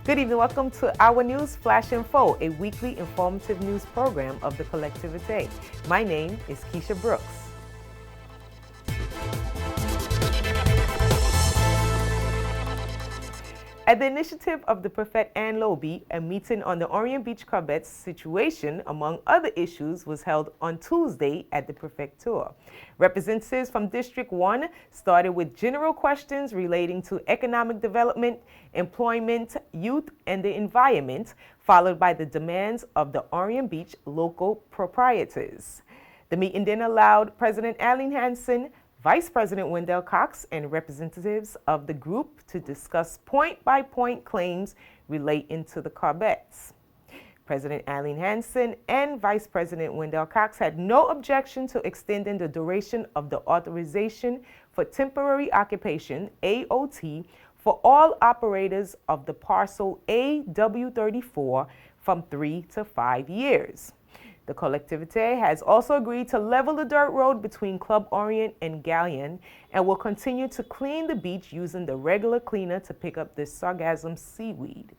Good evening. Welcome to our news Flash Info, a weekly informative news program of the Collectivité. My name is Keisha Brooks. At the initiative of the Prefect Ann Loby, a meeting on the Orient Beach Corvette's situation, among other issues, was held on Tuesday at the Prefecture. Representatives from District 1 started with general questions relating to economic development, employment, youth, and the environment, followed by the demands of the Orient Beach local proprietors. The meeting then allowed President Arlene Hansen, Vice President Wendell Cox, and representatives of the group to discuss point-by-point claims relating to the Corvettes. President Arlene Hansen and Vice President Wendell Cox had no objection to extending the duration of the authorization for temporary occupation, AOT, for all operators of the parcel AW34 from 3 to 5 years. The Collectivité has also agreed to level the dirt road between Club Orient and Galleon and will continue to clean the beach using the regular cleaner to pick up the sargassum seaweed.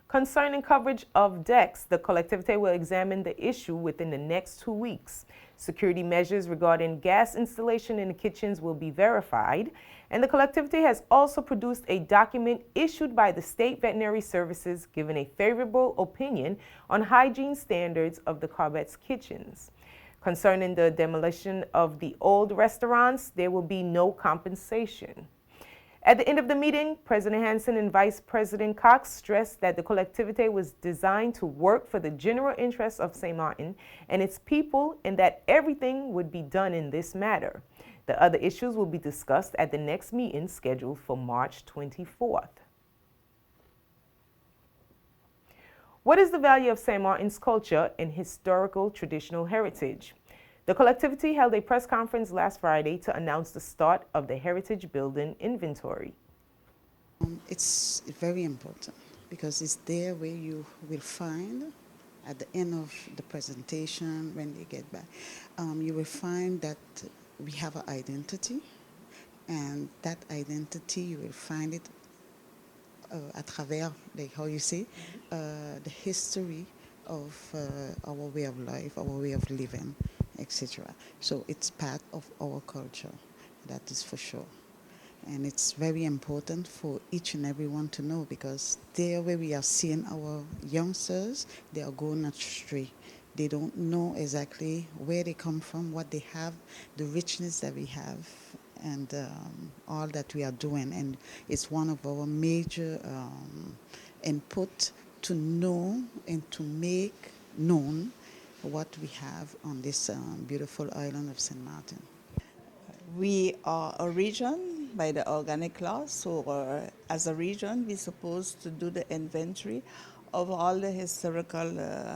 Concerning coverage of decks, the Collectivité will examine the issue within the next 2 weeks. Security measures regarding gas installation in the kitchens will be verified, and the Collectivité has also produced a document issued by the State Veterinary Services giving a favorable opinion on hygiene standards of the Corvette's kitchens. Concerning the demolition of the old restaurants, there will be no compensation. At the end of the meeting, President Hansen and Vice President Cox stressed that the Collectivité was designed to work for the general interests of St. Martin and its people, and that everything would be done in this matter. The other issues will be discussed at the next meeting scheduled for March 24th. What is the value of St. Martin's culture and historical traditional heritage? The Collectivité held a press conference last Friday to announce the start of the Heritage Building Inventory. It's very important because it's there where you will find at the end of the presentation when they get back, you will find that we have an identity, and that identity you will find it à travers, like how you say, the history of our way of life, our way of living, etc. So it's part of our culture, that is for sure. And it's very important for each and everyone to know, because there where we are seeing our youngsters, they are going astray. They don't know exactly where they come from, what they have, the richness that we have, and all that we are doing. And it's one of our major input to know and to make known what we have on this beautiful island of St. Martin. We are a region by the organic law, so as a region we're supposed to do the inventory of all the historical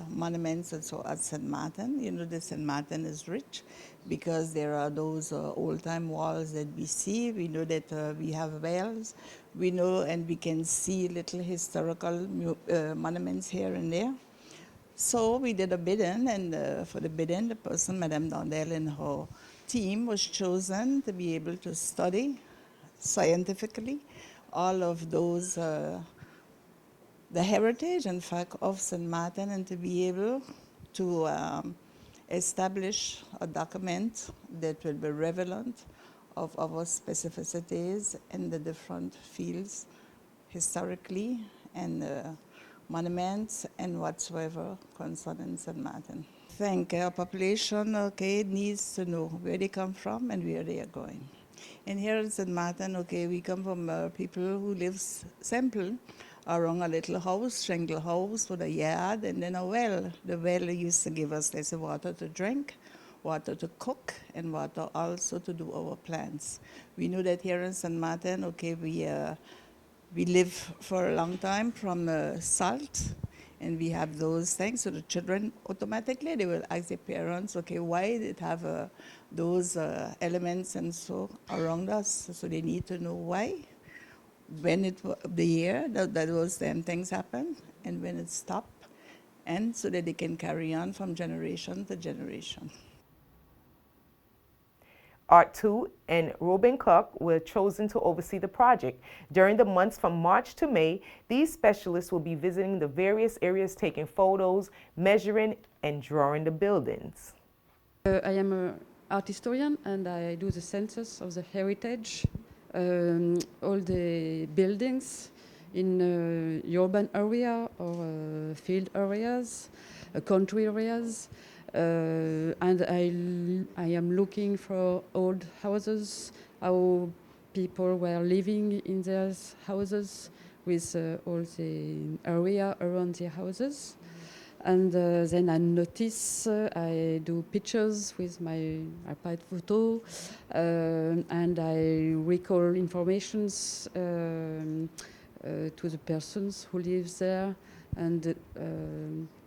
monuments and so at St. Martin. You know, the St. Martin is rich because there are those old-time walls that we see. We know that we have wells. We know and we can see little historical monuments here and there. So we did a bidding, and for the bidding, the person, Madame Dondel, and her team was chosen to be able to study scientifically all of those, the heritage, in fact, of St. Martin, and to be able to establish a document that will be relevant of our specificities in the different fields, historically, and monuments and whatsoever concerning St. Martin. I think our population, needs to know where they come from and where they are going. And here in St. Martin, we come from people who live simple, around a little house, shingle house with a yard, and then a well. The well used to give us, let's say, water to drink, water to cook, and water also to do our plants. We know that here in St. Martin, we live for a long time from salt, and we have those things. So the children automatically, they will ask their parents, why did it have those elements and so around us? So they need to know why, when the year that those things happen, and when it stopped, and so that they can carry on from generation to generation. Art 2, and Robin Cook were chosen to oversee the project. During the months from March to May, these specialists will be visiting the various areas, taking photos, measuring, and drawing the buildings. I am an art historian and I do the census of the heritage, all the buildings in urban area or field areas, country areas. And I am looking for old houses, how people were living in their houses with all the area around the houses. And then I notice, I do pictures with my iPad photo, and I recall informations to the persons who live there, and they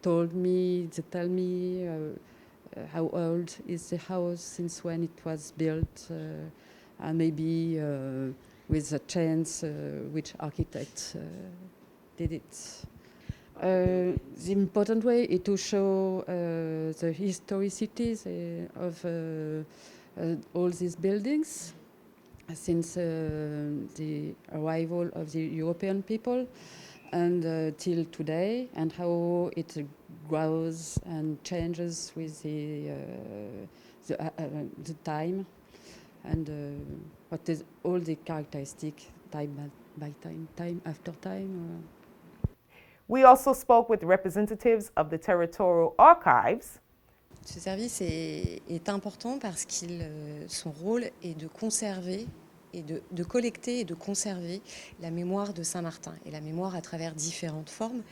tell me how old is the house, since when it was built, and maybe with a chance which architect did it. The important way is to show the historicity of all these buildings since the arrival of the European people and till today, and how it grows and changes with the time, and what is all the characteristic time by time, time after time. We also spoke with representatives of the territorial archives. Ce service est important parce que son rôle est de conserver et de collecter et de conserver la mémoire de Saint-Martin, et la mémoire à travers différentes formes,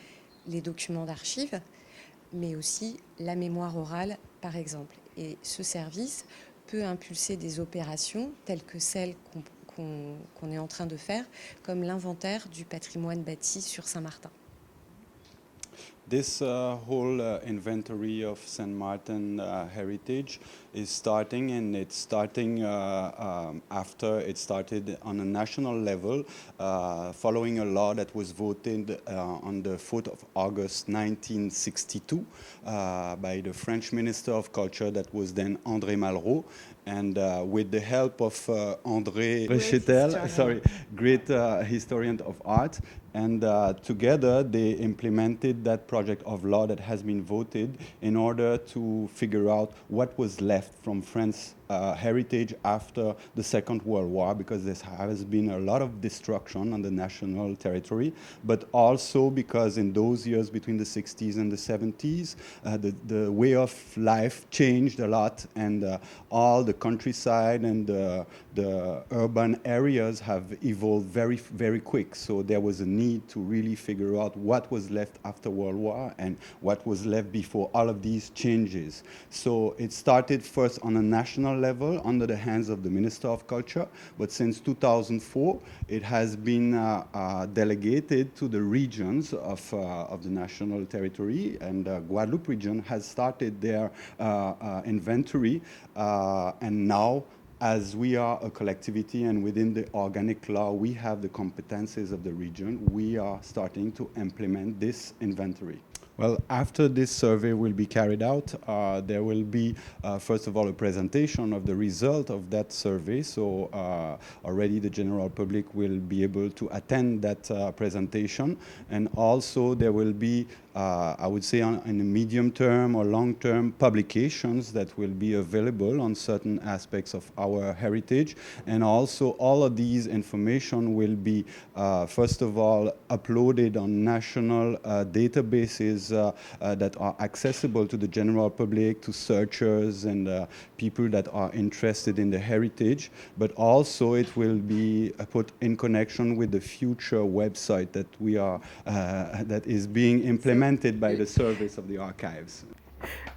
les documents d'archives, mais aussi la mémoire orale, par exemple. Et ce service peut impulser des opérations telles que celles qu'on est en train de faire, comme l'inventaire du patrimoine bâti sur Saint-Martin. This whole inventory of St. Martin heritage is starting, and it's starting after it started on a national level, following a law that was voted on the 4th of August 1962 by the French Minister of Culture, that was then André Malraux, and with the help of André Rechetel, great historian of art, and together they implemented that project of law that has been voted in order to figure out what was left from France's heritage after the Second World War, because there has been a lot of destruction on the national territory, but also because in those years between the 60s and the 70s, the way of life changed a lot, and all the countryside and the urban areas have evolved very, very quick. So there was a need to really figure out what was left after World War and what was left before all of these changes. So it started first on a national level under the hands of the Minister of Culture, but since 2004 it has been delegated to the regions of the national territory, and Guadalupe region has started their inventory, and now, as we are a collectivity and within the organic law we have the competences of the region, we are starting to implement this inventory. Well, after this survey will be carried out, there will be, first of all, a presentation of the result of that survey. So already the general public will be able to attend that presentation. And also there will be, I would say, in a medium term or long term, publications that will be available on certain aspects of our heritage. And also all of these information will be, first of all, uploaded on national databases that are accessible to the general public, to searchers and people that are interested in the heritage, but also it will be put in connection with the future website that we are that is being implemented by the service of the archives.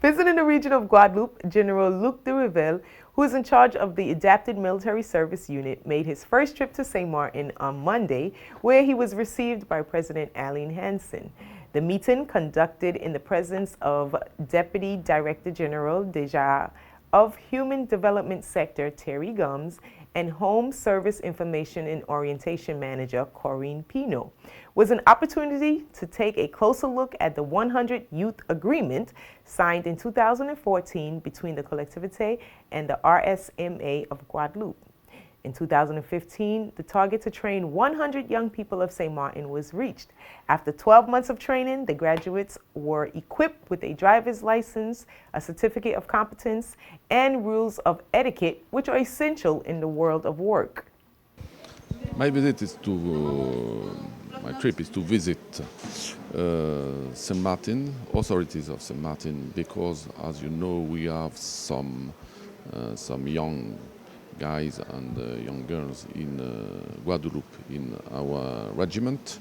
Visiting the region of Guadalupe, General Luc de Revel, who is in charge of the Adapted Military Service Unit, made his first trip to St. Martin on Monday, where he was received by President Aline Hansen. The meeting, conducted in the presence of Deputy Director General Deja of Human Development Sector Terry Gums and Home Service Information and Orientation Manager Corinne Pino, was an opportunity to take a closer look at the 100 Youth Agreement signed in 2014 between the collectivité and the RSMA of Guadeloupe. In 2015, the target to train 100 young people of St. Martin was reached. After 12 months of training, the graduates were equipped with a driver's license, a certificate of competence, and rules of etiquette, which are essential in the world of work. My trip is to visit St. Martin, authorities of St. Martin, because, as you know, we have some young guys and young girls in Guadeloupe in our regiment,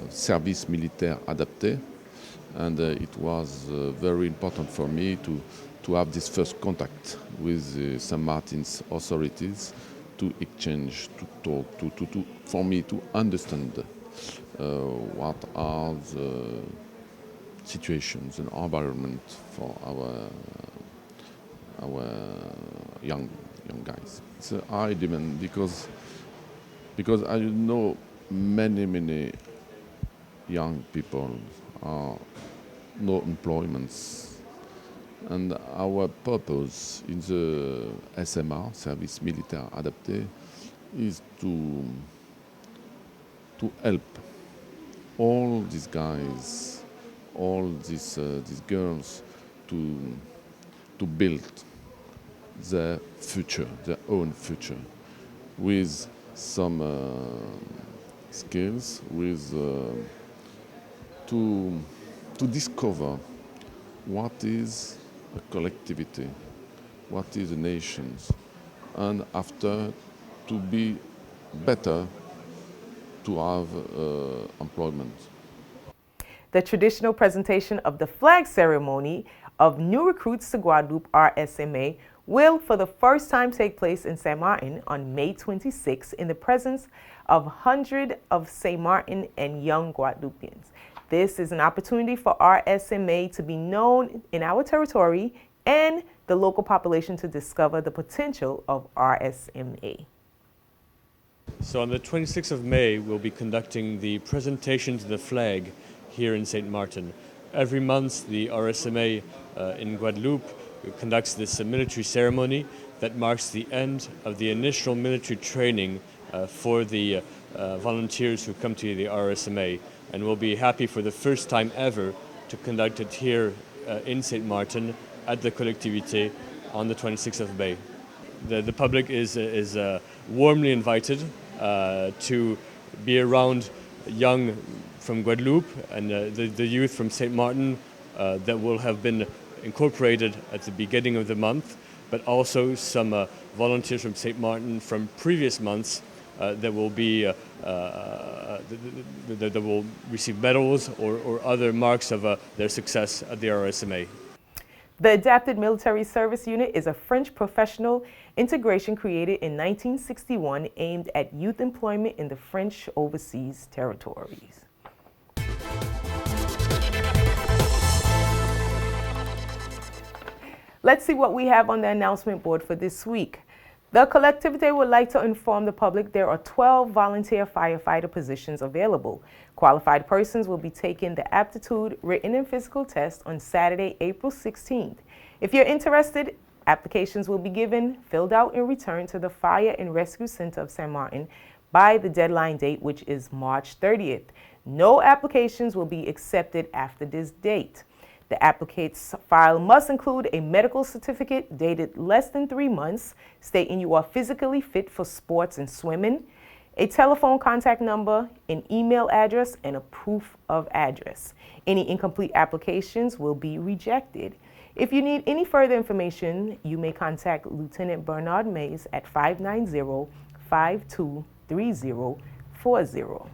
Service Militaire Adapté, and it was very important for me to have this first contact with St. Martin's authorities, to exchange, to talk, for me to understand what are the situations and environment for our young guys. It's a high demand because I know many young people are no employments, and our purpose in the RSMA, Service Militaire Adapté, is to help all these guys, all these girls to build their future, their own future, with some skills, with to discover what is a collectivity, what is a nation, and after to be better, to have employment. The traditional presentation of the flag ceremony of new recruits to Guadeloupe RSMA will for the first time take place in St. Martin on May 26 in the presence of hundreds of St. Martin and young Guadeloupeans. This is an opportunity for RSMA to be known in our territory and the local population to discover the potential of RSMA. So on the 26th of May, we'll be conducting the presentation to the flag here in St. Martin. Every month, the RSMA in Guadeloupe conducts this military ceremony that marks the end of the initial military training for the volunteers who come to the RSMA. And we'll be happy for the first time ever to conduct it here in St. Martin at the collectivité on the 26th of May. The public is warmly invited to be around young from Guadeloupe and the youth from St. Martin that will have been incorporated at the beginning of the month, but also some volunteers from St. Martin from previous months that will be that will receive medals or other marks of their success at the RSMA. The Adapted Military Service Unit is a French professional integration created in 1961 aimed at youth employment in the French overseas territories. Let's see what we have on the announcement board for this week. The collectivité would like to inform the public there are 12 volunteer firefighter positions available. Qualified persons will be taking the aptitude, written, and physical test on Saturday, April 16th. If you're interested, applications will be given, filled out, and returned to the Fire and Rescue Center of St. Martin by the deadline date, which is March 30th. No applications will be accepted after this date. The applicant's file must include a medical certificate dated less than 3 months, stating you are physically fit for sports and swimming, a telephone contact number, an email address, and a proof of address. Any incomplete applications will be rejected. If you need any further information, you may contact Lieutenant Bernard Mays at 590-523040.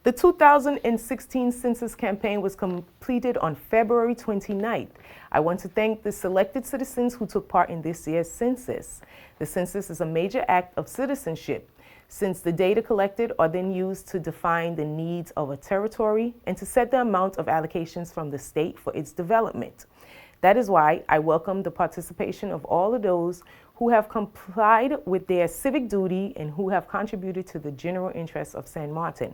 The 2016 census campaign was completed on February 29th. I want to thank the selected citizens who took part in this year's census. The census is a major act of citizenship, since the data collected are then used to define the needs of a territory and to set the amount of allocations from the state for its development. That is why I welcome the participation of all of those who have complied with their civic duty and who have contributed to the general interest of San Martin.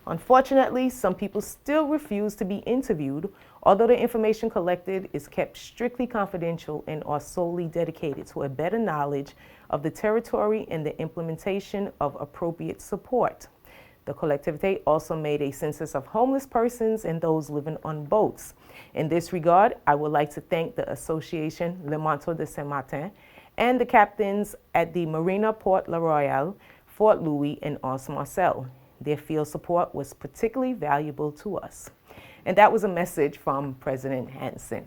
Unfortunately, some people still refuse to be interviewed, although the information collected is kept strictly confidential and are solely dedicated to a better knowledge of the territory and the implementation of appropriate support. The collectivité also made a census of homeless persons and those living on boats. In this regard, I would like to thank the Association Le Manteau de Saint-Martin and the captains at the Marina Port La Royale, Fort Louis, and Anse Marcel. Their field support was particularly valuable to us. And that was a message from President Hansen.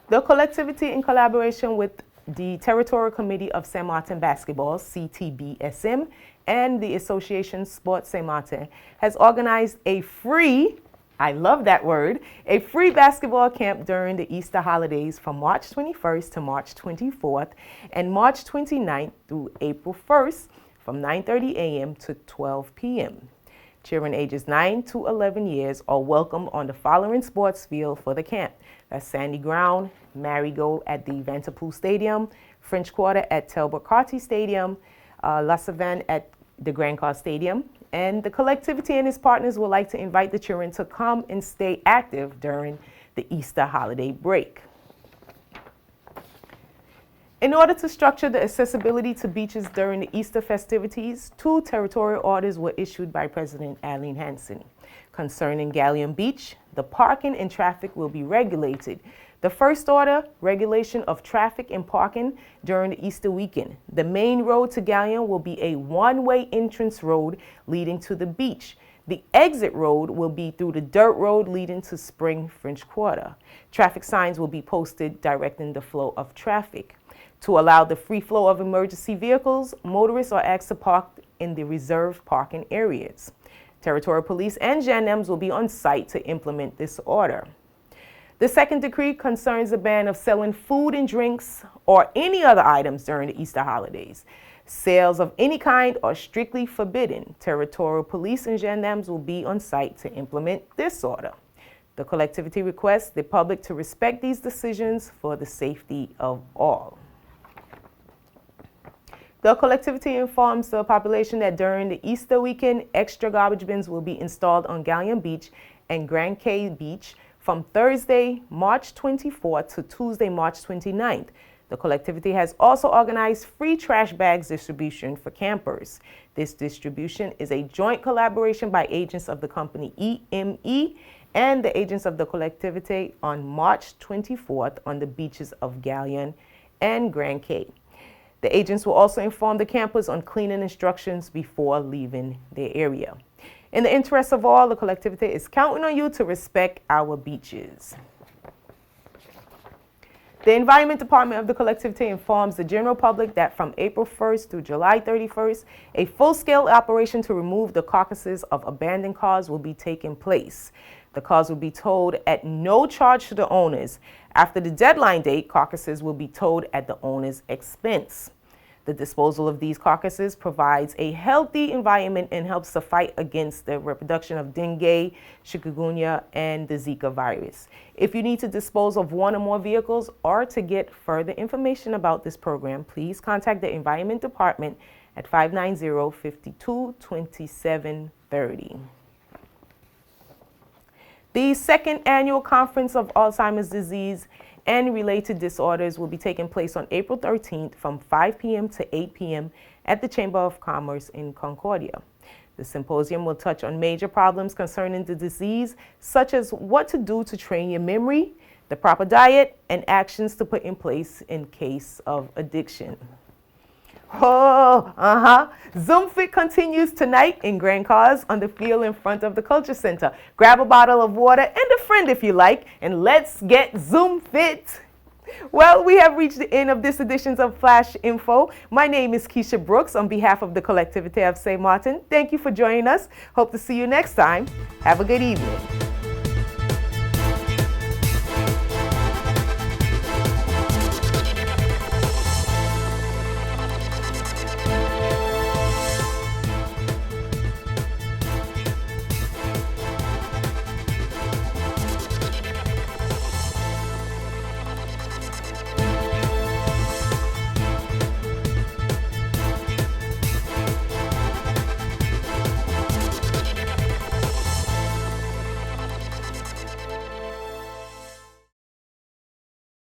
The collectivity, in collaboration with the Territorial Committee of Saint Martin Basketball, CTBSM, and the Association Sport Saint Martin, has organized a free, I love that word, a free basketball camp during the Easter holidays from March 21st to March 24th and March 29th through April 1st from 9:30 a.m. to 12 p.m. Children ages 9 to 11 years are welcome on the following sports field for the camp. That's Sandy Ground, Marigot at the Vanderpool Stadium, French Quarter at Talbot Carty Stadium, La Savane at the Grand Car Stadium. And the collectivity and its partners would like to invite the children to come and stay active during the Easter holiday break. In order to structure the accessibility to beaches during the Easter festivities, 2 territorial orders were issued by President Arlene Hansen. Concerning Galleon Beach, the parking and traffic will be regulated. The first order, regulation of traffic and parking during the Easter weekend. The main road to Galleon will be a one-way entrance road leading to the beach. The exit road will be through the dirt road leading to Spring French Quarter. Traffic signs will be posted directing the flow of traffic. To allow the free flow of emergency vehicles, motorists are asked to park in the reserved parking areas. Territorial police and gendarmes will be on site to implement this order. The second decree concerns a ban of selling food and drinks or any other items during the Easter holidays. Sales of any kind are strictly forbidden. Territorial police and gendarmes will be on site to implement this order. The collectivity requests the public to respect these decisions for the safety of all. The collectivity informs the population that during the Easter weekend, extra garbage bins will be installed on Galleon Beach and Grand Cay Beach from Thursday, March 24th to Tuesday, March 29th. The collectivity has also organized free trash bags distribution for campers. This distribution is a joint collaboration by agents of the company EME and the agents of the collectivity on March 24th on the beaches of Galleon and Grand Cay. The agents will also inform the campers on cleaning instructions before leaving their area. In the interest of all, the collectivity is counting on you to respect our beaches. The Environment Department of the collectivity informs the general public that from April 1st through July 31st, a full-scale operation to remove the carcasses of abandoned cars will be taking place. The cars will be towed at no charge to the owners. After the deadline date, carcasses will be towed at the owner's expense. The disposal of these carcasses provides a healthy environment and helps to fight against the reproduction of dengue, chikungunya, and the Zika virus. If you need to dispose of one or more vehicles or to get further information about this program, please contact the Environment Department at 590-522730. The second annual Conference of Alzheimer's Disease and Related Disorders will be taking place on April 13th from 5 p.m. to 8 p.m. at the Chamber of Commerce in Concordia. The symposium will touch on major problems concerning the disease, such as what to do to train your memory, the proper diet, and actions to put in place in case of addiction. Zoom Fit continues tonight in Grand Cars on the field in front of the Culture Center. Grab a bottle of water and a friend if you like, and let's get Zoom Fit. Well, we have reached the end of this edition of Flash Info. My name is Keisha Brooks on behalf of the Collectivité of Saint Martin. Thank you for joining us. Hope to see you next time. Have a good evening.